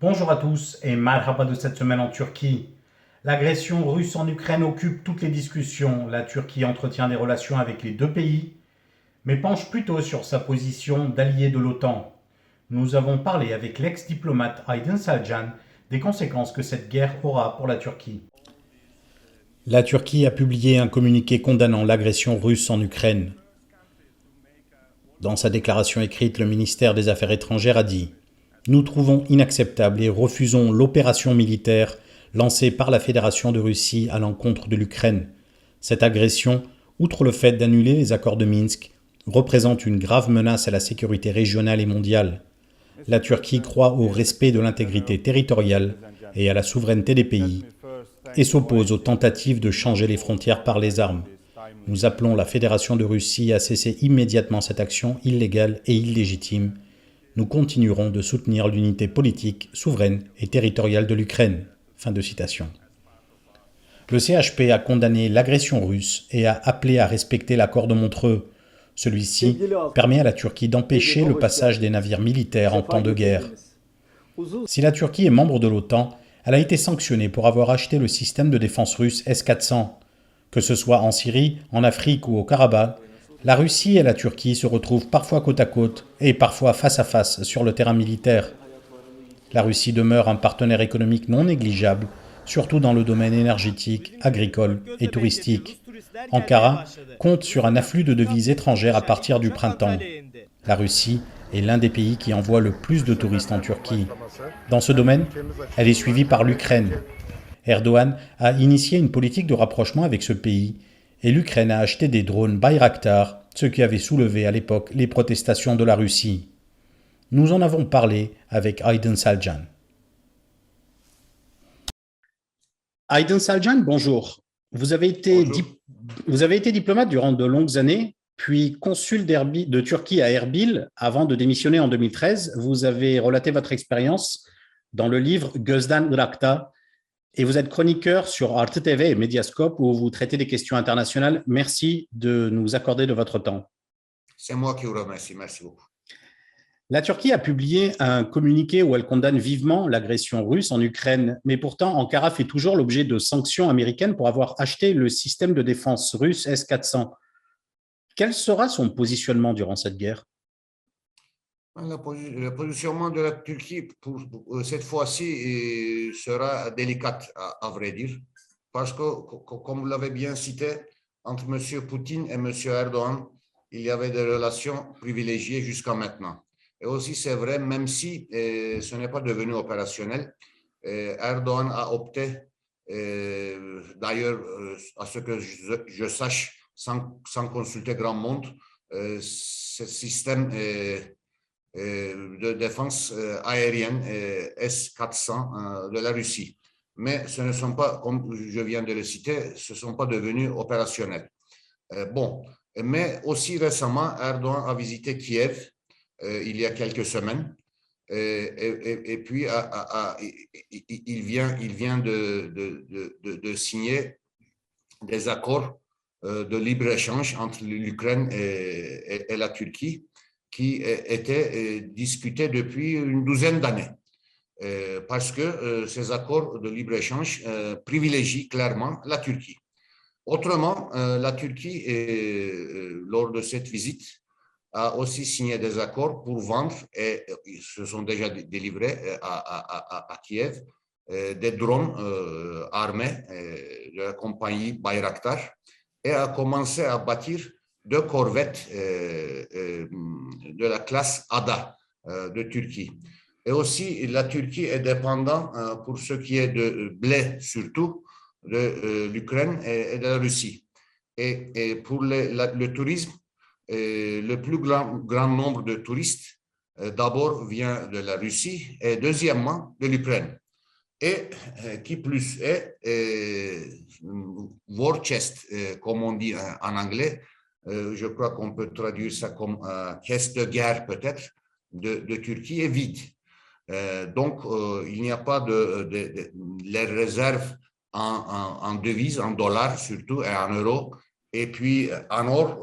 Bonjour à tous et marhaba de cette semaine en Turquie. L'agression russe en Ukraine occupe toutes les discussions. La Turquie entretient des relations avec les deux pays, mais penche plutôt sur sa position d'allié de l'OTAN. Nous avons parlé avec l'ex-diplomate Aydin Saljan des conséquences que cette guerre aura pour la Turquie. La Turquie a publié un communiqué condamnant l'agression russe en Ukraine. Dans sa déclaration écrite, le ministère des Affaires étrangères a dit « Nous trouvons inacceptable et refusons l'opération militaire lancée par la Fédération de Russie à l'encontre de l'Ukraine. Cette agression, outre le fait d'annuler les accords de Minsk, représente une grave menace à la sécurité régionale et mondiale. La Turquie croit au respect de l'intégrité territoriale et à la souveraineté des pays et s'oppose aux tentatives de changer les frontières par les armes. Nous appelons la Fédération de Russie à cesser immédiatement cette action illégale et illégitime. Nous continuerons de soutenir l'unité politique, souveraine et territoriale de l'Ukraine. » Fin de citation. Le CHP a condamné l'agression russe et a appelé à respecter l'accord de Montreux. Celui-ci permet à la Turquie d'empêcher le passage des navires militaires en temps de guerre. Si la Turquie est membre de l'OTAN, elle a été sanctionnée pour avoir acheté le système de défense russe S-400. Que ce soit en Syrie, en Afrique ou au Karabakh, la Russie et la Turquie se retrouvent parfois côte à côte et parfois face à face sur le terrain militaire. La Russie demeure un partenaire économique non négligeable, surtout dans le domaine énergétique, agricole et touristique. Ankara compte sur un afflux de devises étrangères à partir du printemps. La Russie est l'un des pays qui envoie le plus de touristes en Turquie. Dans ce domaine, elle est suivie par l'Ukraine. Erdogan a initié une politique de rapprochement avec ce pays et l'Ukraine a acheté des drones Bayraktar, ce qui avait soulevé à l'époque les protestations de la Russie. Nous en avons parlé avec Aydin Saljan. Aydin Saljan, bonjour. Vous avez été, Bonjour. vous avez été diplomate durant de longues années, puis consul de Turquie à Erbil avant de démissionner en 2013. Vous avez relaté votre expérience dans le livre Gözden Irak'ta et vous êtes chroniqueur sur Arte TV et Mediascope où vous traitez des questions internationales. Merci de nous accorder de votre temps. C'est moi qui vous remercie. Merci beaucoup. La Turquie a publié un communiqué où elle condamne vivement l'agression russe en Ukraine, mais pourtant Ankara fait toujours l'objet de sanctions américaines pour avoir acheté le système de défense russe S-400. Quel sera son positionnement durant cette guerre? Le positionnement de la Turquie pour cette fois-ci sera délicat, à vrai dire, parce que, comme vous l'avez bien cité, entre M. Poutine et M. Erdogan, il y avait des relations privilégiées jusqu'à maintenant. Et aussi, c'est vrai, même si ce n'est pas devenu opérationnel, Erdogan a opté, d'ailleurs, à ce que je sache, sans consulter grand monde, ce système de défense aérienne S-400 de la Russie. Mais ce ne sont pas, comme je viens de le citer, ce ne sont pas devenus opérationnels. Bon, mais aussi récemment, Erdogan a visité Kiev il y a quelques semaines. Et puis, il vient de signer des accords de libre-échange entre l'Ukraine et la Turquie qui étaient discutés depuis une douzaine d'années. Parce que ces accords de libre-échange privilégient clairement la Turquie. Autrement, la Turquie, lors de cette visite, a aussi signé des accords pour vendre, et ils se sont déjà délivrés à Kiev, des drones armés de la compagnie Bayraktar et a commencé à bâtir deux corvettes de la classe Ada de Turquie. Et aussi, la Turquie est dépendante, pour ce qui est de blé surtout, de l'Ukraine et de la Russie. Et pour le tourisme, le plus grand nombre de touristes, d'abord, vient de la Russie et deuxièmement de l'Ukraine. Et qui plus est, war chest, comme on dit en anglais, je crois qu'on peut traduire ça comme caisse de guerre peut-être, de Turquie est vide. Donc, il n'y a pas les réserves en devises, en dollars surtout, et en euros. Et puis, en or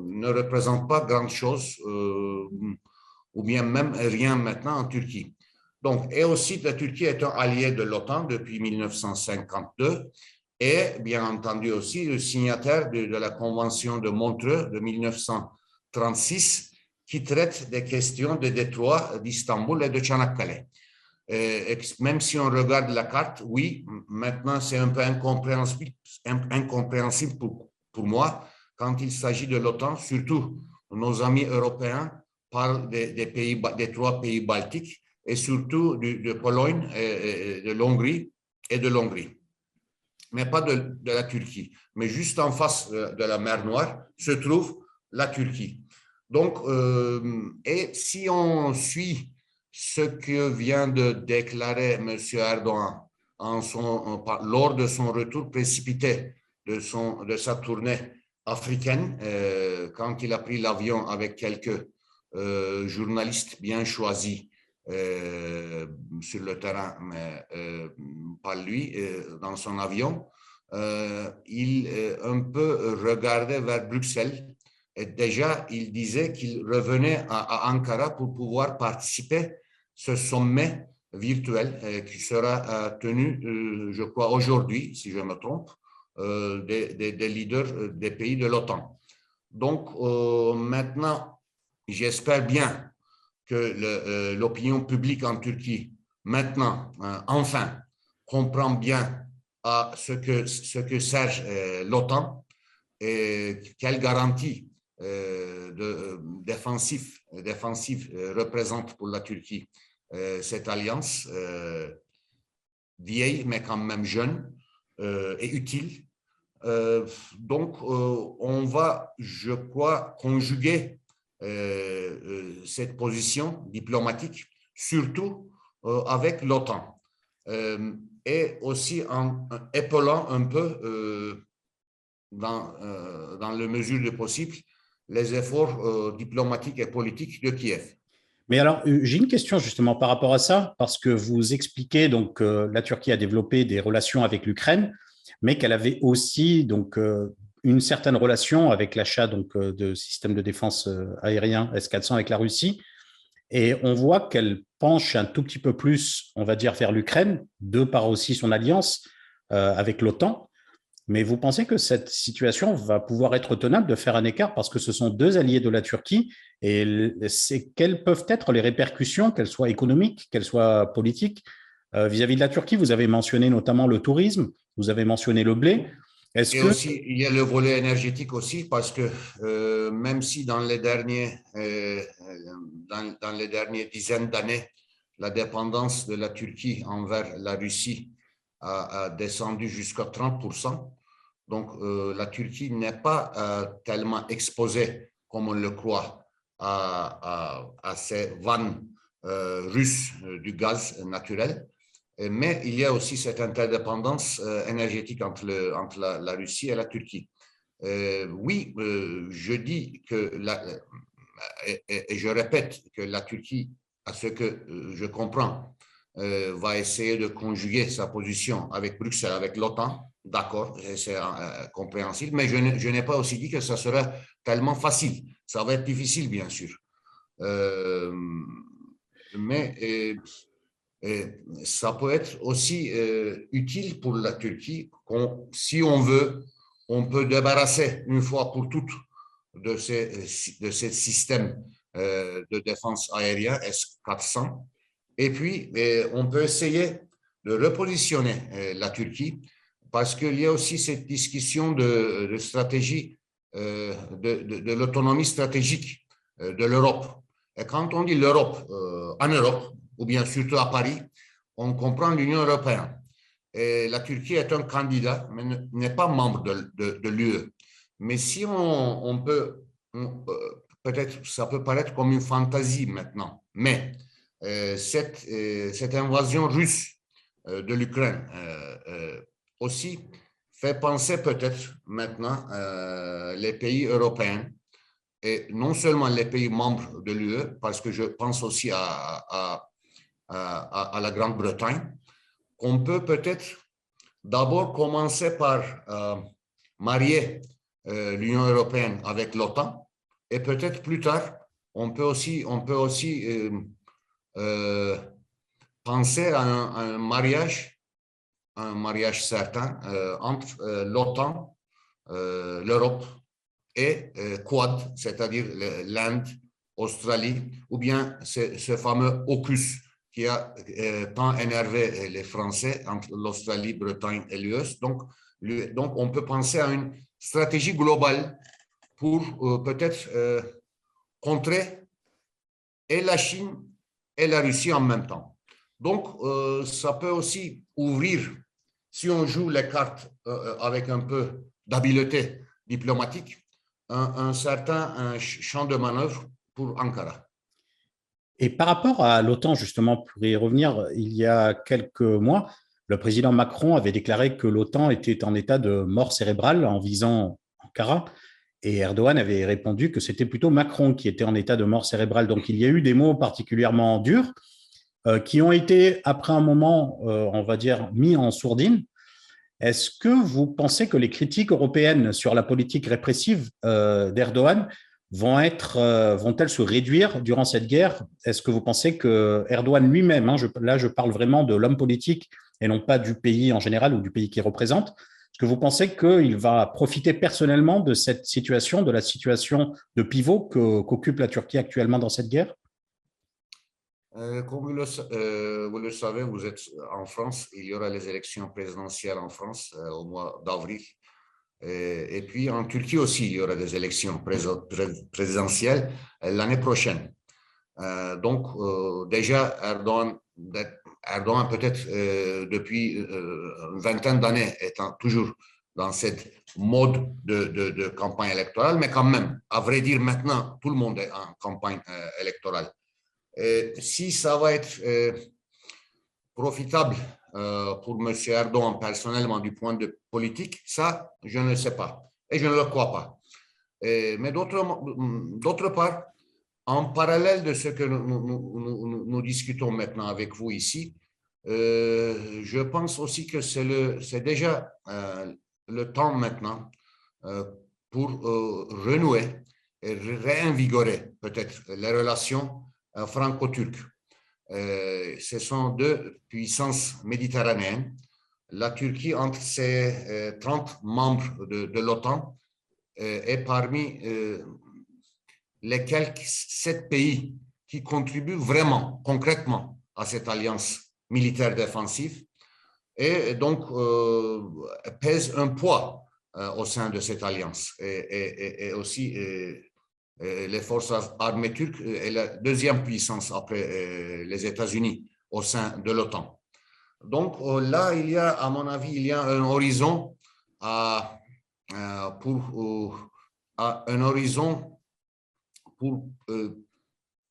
ne représente pas grand-chose, ou bien même rien maintenant en Turquie. Donc, et aussi, la Turquie est un allié de l'OTAN depuis 1952 et, bien entendu, aussi le signataire de la Convention de Montreux de 1936 qui traite des questions des détroits d'Istanbul et de Çanakkale. Même si on regarde la carte, oui, maintenant c'est un peu incompréhensible pour moi quand il s'agit de l'OTAN, surtout nos amis européens parlent des trois pays baltiques et surtout de Pologne, de l'Hongrie et de l'Hongrie, mais pas de la Turquie. Mais juste en face de la mer Noire se trouve la Turquie. Donc, et si on suit ce que vient de déclarer M. Erdogan lors de son retour précipité de sa tournée africaine, quand il a pris l'avion avec quelques journalistes bien choisis sur le terrain, mais par lui, dans son avion, il un peu regardait vers Bruxelles. Et déjà, il disait qu'il revenait à Ankara pour pouvoir participer à ce sommet virtuel qui sera tenu, je crois, aujourd'hui, si je me trompe, des leaders des pays de l'OTAN. Donc, maintenant, j'espère bien que l'opinion publique en Turquie, maintenant, enfin, comprend bien ce que sert l'OTAN et quelle garantie défensive représente pour la Turquie cette alliance vieille, mais quand même jeune et utile. Donc, on va, je crois, conjuguer cette position diplomatique, surtout avec l'OTAN, et aussi en épaulant un peu, dans la mesure du possible, les efforts diplomatiques et politiques de Kiev. Mais alors, j'ai une question justement par rapport à ça, parce que vous expliquez donc que la Turquie a développé des relations avec l'Ukraine, mais qu'elle avait aussi donc une certaine relation avec l'achat donc de systèmes de défense aérien S-400 avec la Russie. Et on voit qu'elle penche un tout petit peu plus, on va dire, vers l'Ukraine, de par aussi son alliance avec l'OTAN. Mais vous pensez que cette situation va pouvoir être tenable de faire un écart parce que ce sont deux alliés de la Turquie et quelles peuvent être les répercussions, qu'elles soient économiques, qu'elles soient politiques, vis-à-vis de la Turquie? Vous avez mentionné notamment le tourisme, vous avez mentionné le blé. Est-ce Et que… aussi, il y a le volet énergétique aussi, parce que même si dans les dernières dizaines d'années, la dépendance de la Turquie envers la Russie a descendu jusqu'à 30%, donc la Turquie n'est pas tellement exposée, comme on le croit, à ces vannes russes du gaz naturel. Mais il y a aussi cette interdépendance énergétique entre la Russie et la Turquie. Oui, je dis que, et je répète que la Turquie, à ce que je comprends, va essayer de conjuguer sa position avec Bruxelles, avec l'OTAN, d'accord, c'est compréhensible, mais je n'ai pas aussi dit que ça serait tellement facile. Ça va être difficile, bien sûr. Mais ça peut être aussi utile pour la Turquie. Si on veut, on peut débarrasser une fois pour toutes de ces systèmes de défense aérienne S-400. Et puis, on peut essayer de repositionner la Turquie parce qu'il y a aussi cette discussion de stratégie, de l'autonomie stratégique de l'Europe. Et quand on dit l'Europe, en Europe, ou bien surtout à Paris, on comprend l'Union européenne. Et la Turquie est un candidat, mais n'est pas membre de l'UE. Mais si on peut, peut-être ça peut paraître comme une fantaisie maintenant, mais cette invasion russe de l'Ukraine aussi fait penser peut-être maintenant les pays européens et non seulement les pays membres de l'UE, parce que je pense aussi à la Grande-Bretagne, qu'on peut peut-être d'abord commencer par marier l'Union européenne avec l'OTAN et peut-être plus tard, on peut aussi penser à un mariage certain entre l'OTAN, l'Europe et Quad, c'est-à-dire l'Inde, Australie, ou bien ce fameux AUKUS qui a tant énervé les Français entre l'Australie, Bretagne et l'US. Donc, on peut penser à une stratégie globale pour peut-être contrer et la Chine et la Russie en même temps. Donc, ça peut aussi ouvrir, si on joue les cartes avec un peu d'habileté diplomatique, un certain champ de manœuvre pour Ankara. Et par rapport à l'OTAN, justement, pour y revenir, il y a quelques mois, le président Macron avait déclaré que l'OTAN était en état de mort cérébrale en visant Ankara. Et Erdogan avait répondu que c'était plutôt Macron qui était en état de mort cérébrale. Donc il y a eu des mots particulièrement durs qui ont été, après un moment, on va dire, mis en sourdine. Est-ce que vous pensez que les critiques européennes sur la politique répressive d'Erdogan vont-elles se réduire durant cette guerre? Est-ce que vous pensez que Erdogan lui-même, là je parle vraiment de l'homme politique et non pas du pays en général ou du pays qu'il représente, est-ce que vous pensez qu'il va profiter personnellement de cette situation, de la situation de pivot qu'occupe la Turquie actuellement dans cette guerre? Comme vous le savez, vous êtes en France, il y aura les élections présidentielles en France au mois d'avril. Et puis en Turquie aussi, il y aura des élections présidentielles l'année prochaine. Donc déjà, Erdogan peut-être depuis une vingtaine d'années étant toujours dans cette mode de campagne électorale, mais quand même, à vrai dire, maintenant, tout le monde est en campagne électorale. Si ça va être profitable pour M. Erdogan personnellement du point de vue politique, ça, je ne le sais pas et je ne le crois pas. Mais d'autre part, en parallèle de ce que nous discutons maintenant avec vous ici, je pense aussi que c'est déjà le temps maintenant pour renouer et réinvigorer peut-être les relations franco-turques. Ce sont deux puissances méditerranéennes. La Turquie, entre ses 30 membres de l'OTAN, est parmi les quelques 7 pays qui contribuent vraiment, concrètement, à cette alliance militaire défensive et donc pèse un poids au sein de cette alliance. Et aussi, les forces armées turques est la deuxième puissance après les États-Unis au sein de l'OTAN. Donc là, il y a, à mon avis, il y a un horizon pour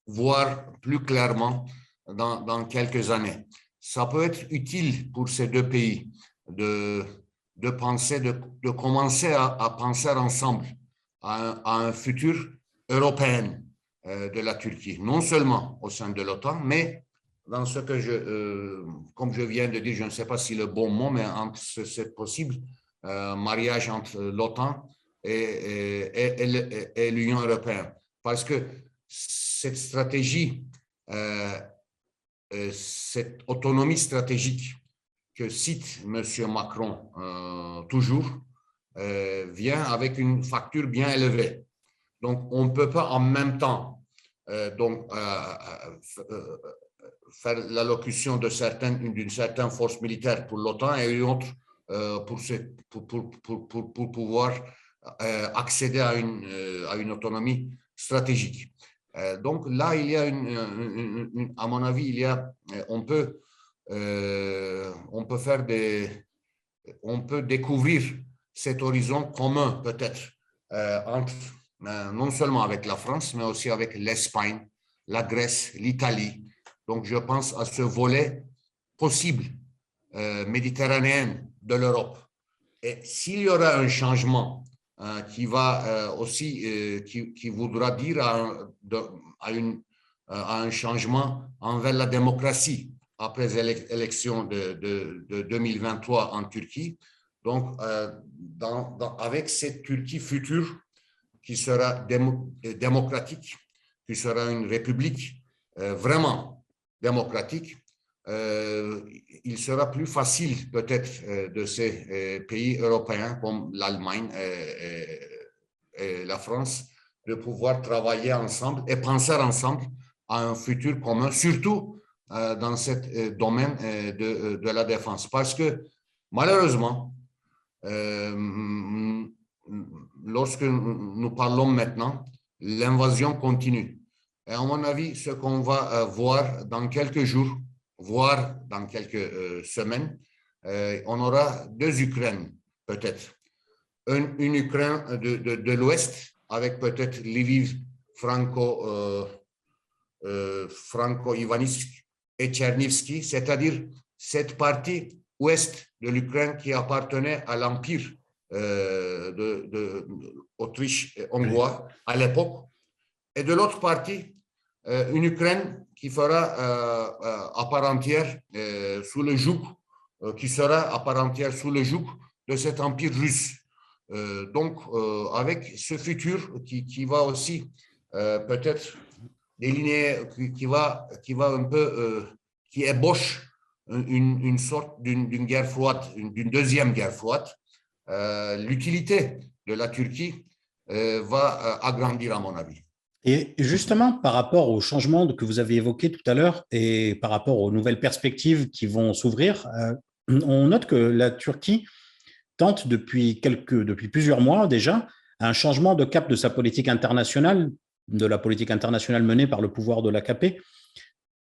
voir plus clairement dans quelques années. Ça peut être utile pour ces deux pays de commencer à penser ensemble à un futur européen de la Turquie, non seulement au sein de l'OTAN, mais dans ce que comme je viens de dire, je ne sais pas si le bon mot, mais c'est possible, mariage entre l'OTAN et l'Union européenne. Parce que cette stratégie, cette autonomie stratégique que cite M. Macron toujours, vient avec une facture bien élevée. Donc, on ne peut pas en même temps faire l'allocution d'une certaine force militaire pour l'OTAN et une autre pour pouvoir accéder à une autonomie stratégique. Donc là, il y a à mon avis, on peut découvrir cet horizon commun peut-être non seulement avec la France, mais aussi avec l'Espagne, la Grèce, l'Italie. Donc je pense à ce volet possible méditerranéen de l'Europe. Et s'il y aura un changement qui va aussi, qui voudra dire à un changement envers la démocratie après les élections de 2023 en Turquie. Donc, avec cette Turquie future qui sera démocratique, qui sera une république vraiment démocratique, il sera plus facile peut-être de ces pays européens comme l'Allemagne et la France de pouvoir travailler ensemble et penser ensemble à un futur commun, surtout dans ce domaine de la défense. Parce que malheureusement, lorsque nous parlons maintenant, l'invasion continue. Et à mon avis, ce qu'on va voir dans quelques jours, voire dans quelques semaines, on aura deux Ukraines, peut-être. Une Ukraine de l'Ouest, avec peut-être Lviv, Franco-Ivanivsk et Tchernivski, c'est-à-dire cette partie ouest de l'Ukraine qui appartenait à l'Empire d'Autriche-Hongrois à l'époque, et de l'autre partie, une Ukraine qui fera à part entière sous le joug, qui sera à part entière sous le joug de cet empire russe. Donc, avec ce futur qui va aussi peut-être déliner, qui va un peu, qui ébauche une sorte d'une guerre froide, d'une deuxième guerre froide, l'utilité de la Turquie va agrandir à mon avis. Et justement, par rapport aux changements que vous avez évoqués tout à l'heure et par rapport aux nouvelles perspectives qui vont s'ouvrir, on note que la Turquie tente depuis plusieurs mois déjà un changement de cap de sa politique internationale, de la politique internationale menée par le pouvoir de l'AKP,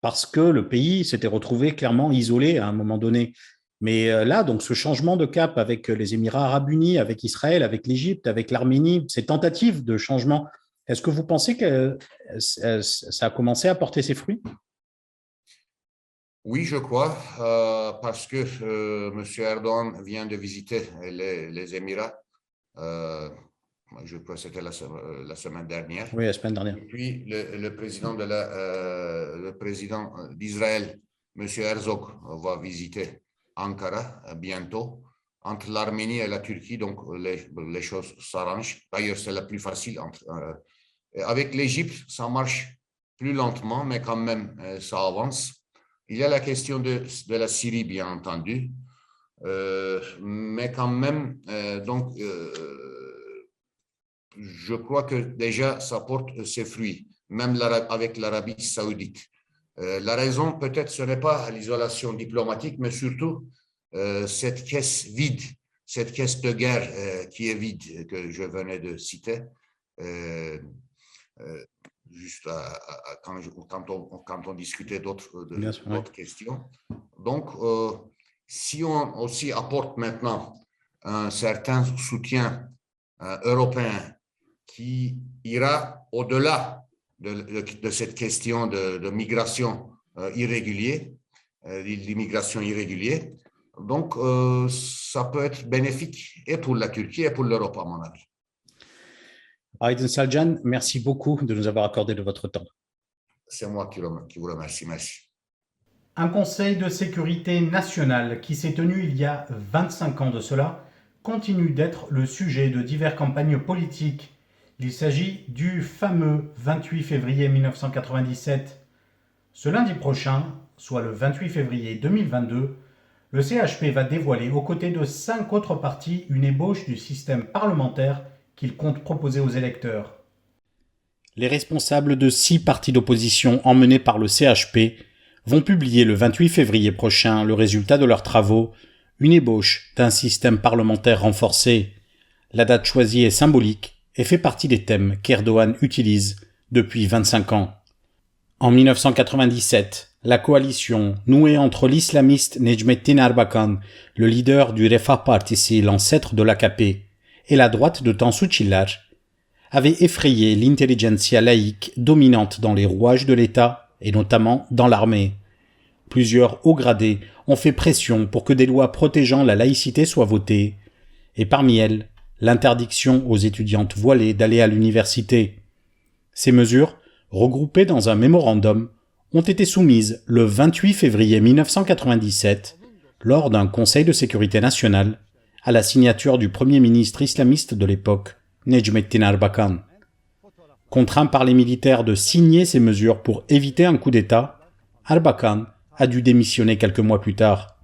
parce que le pays s'était retrouvé clairement isolé à un moment donné. Mais là, donc, ce changement de cap avec les Émirats arabes unis, avec Israël, avec l'Égypte, avec l'Arménie, ces tentatives de changement, est-ce que vous pensez que ça a commencé à porter ses fruits? Oui, je crois, parce que M. Erdogan vient de visiter les Émirats. Je crois que c'était la semaine dernière. Oui, la semaine dernière. Et puis, le président d'Israël, M. Herzog, va visiter Ankara bientôt. Entre l'Arménie et la Turquie, donc les choses s'arrangent. D'ailleurs, c'est la plus facile. Avec l'Égypte, ça marche plus lentement, mais quand même, ça avance. Il y a la question de la Syrie, bien entendu. Mais quand même, donc, je crois que déjà, ça porte ses fruits, même avec l'Arabie saoudite. La raison, peut-être, ce n'est pas l'isolation diplomatique, mais surtout cette caisse vide, cette caisse de guerre qui est vide, que je venais de citer, juste quand on discutait d'autres questions. Donc, si on aussi apporte maintenant un certain soutien européen qui ira au-delà de cette question de migration irrégulière, d'immigration irrégulière. Donc, ça peut être bénéfique et pour la Turquie et pour l'Europe, à mon avis. Aydin Selcan, merci beaucoup de nous avoir accordé de votre temps. C'est moi qui vous remercie. Merci. Un Conseil de sécurité nationale qui s'est tenu il y a 25 ans de cela continue d'être le sujet de diverses campagnes politiques. Il s'agit du fameux 28 février 1997. Ce lundi prochain, soit le 28 février 2022, le CHP va dévoiler aux côtés de 5 autres partis une ébauche du système parlementaire qu'il compte proposer aux électeurs. Les responsables de 6 partis d'opposition emmenés par le CHP vont publier le 28 février prochain le résultat de leurs travaux, une ébauche d'un système parlementaire renforcé. La date choisie est symbolique et fait partie des thèmes qu'Erdogan utilise depuis 25 ans. En 1997, la coalition nouée entre l'islamiste Necmettin Erbakan, le leader du Refah Partisi, l'ancêtre de l'AKP, et la droite de Tansu Çiller, avait effrayé l'intelligentsia laïque dominante dans les rouages de l'État et notamment dans l'armée. Plusieurs hauts gradés ont fait pression pour que des lois protégeant la laïcité soient votées, et parmi elles, l'interdiction aux étudiantes voilées d'aller à l'université. Ces mesures, regroupées dans un mémorandum, ont été soumises le 28 février 1997 lors d'un Conseil de sécurité nationale à la signature du premier ministre islamiste de l'époque, Necmettin Erbakan. Contraint par les militaires de signer ces mesures pour éviter un coup d'État, Erbakan a dû démissionner quelques mois plus tard.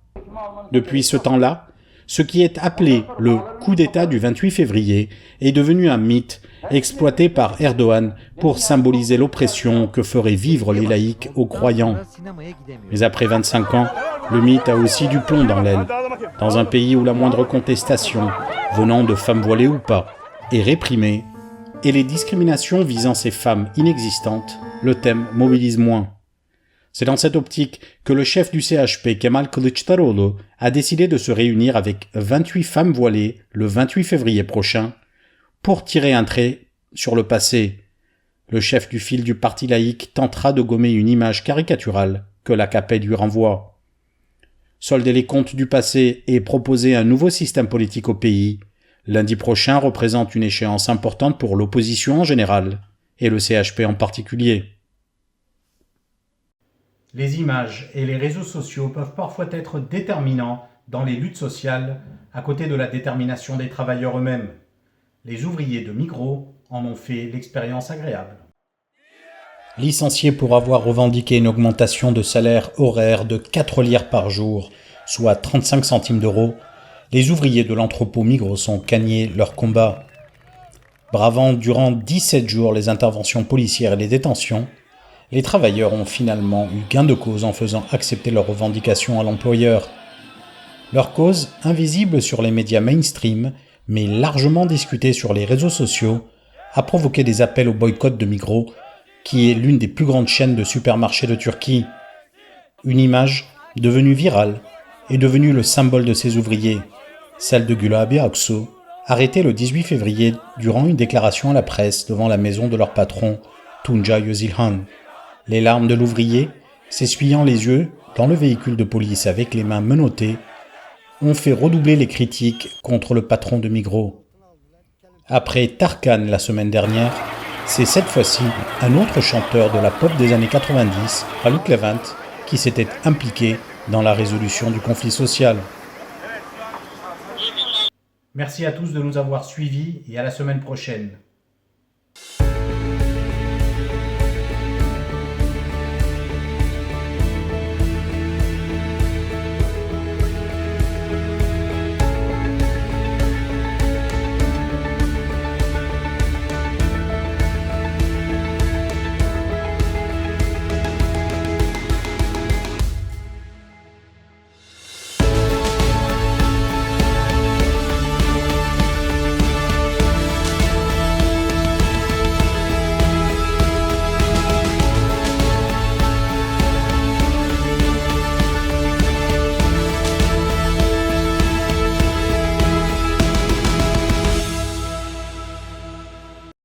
Depuis ce temps-là, ce qui est appelé le coup d'État du 28 février est devenu un mythe exploité par Erdogan pour symboliser l'oppression que feraient vivre les laïcs aux croyants. Mais après 25 ans, le mythe a aussi du plomb dans l'aile. Dans un pays où la moindre contestation, venant de femmes voilées ou pas, est réprimée, et les discriminations visant ces femmes inexistantes, le thème mobilise moins. C'est dans cette optique que le chef du CHP, Kemal Kılıçdaroğlu, a décidé de se réunir avec 28 femmes voilées le 28 février prochain pour tirer un trait sur le passé. Le chef du file du parti laïque tentera de gommer une image caricaturale que l'AKP lui renvoie. Solder les comptes du passé et proposer un nouveau système politique au pays, lundi prochain représente une échéance importante pour l'opposition en général et le CHP en particulier. Les images et les réseaux sociaux peuvent parfois être déterminants dans les luttes sociales à côté de la détermination des travailleurs eux-mêmes. Les ouvriers de Migros en ont fait l'expérience agréable. Licenciés pour avoir revendiqué une augmentation de salaire horaire de 4 lire par jour, soit 35 centimes d'euros, les ouvriers de l'entrepôt Migros ont gagné leur combat. Bravant durant 17 jours les interventions policières et les détentions, les travailleurs ont finalement eu gain de cause en faisant accepter leurs revendications à l'employeur. Leur cause, invisible sur les médias mainstream, mais largement discutée sur les réseaux sociaux, a provoqué des appels au boycott de Migros, qui est l'une des plus grandes chaînes de supermarchés de Turquie. Une image, devenue virale, est devenue le symbole de ces ouvriers, celle de Gül Abi Aksu, arrêtée le 18 février durant une déclaration à la presse devant la maison de leur patron, Tuncay Özilhan. Les larmes de l'ouvrier, s'essuyant les yeux dans le véhicule de police avec les mains menottées, ont fait redoubler les critiques contre le patron de Migros. Après Tarkan la semaine dernière, c'est cette fois-ci un autre chanteur de la pop des années 90, Haluk Levent, qui s'était impliqué dans la résolution du conflit social. Merci à tous de nous avoir suivis et à la semaine prochaine.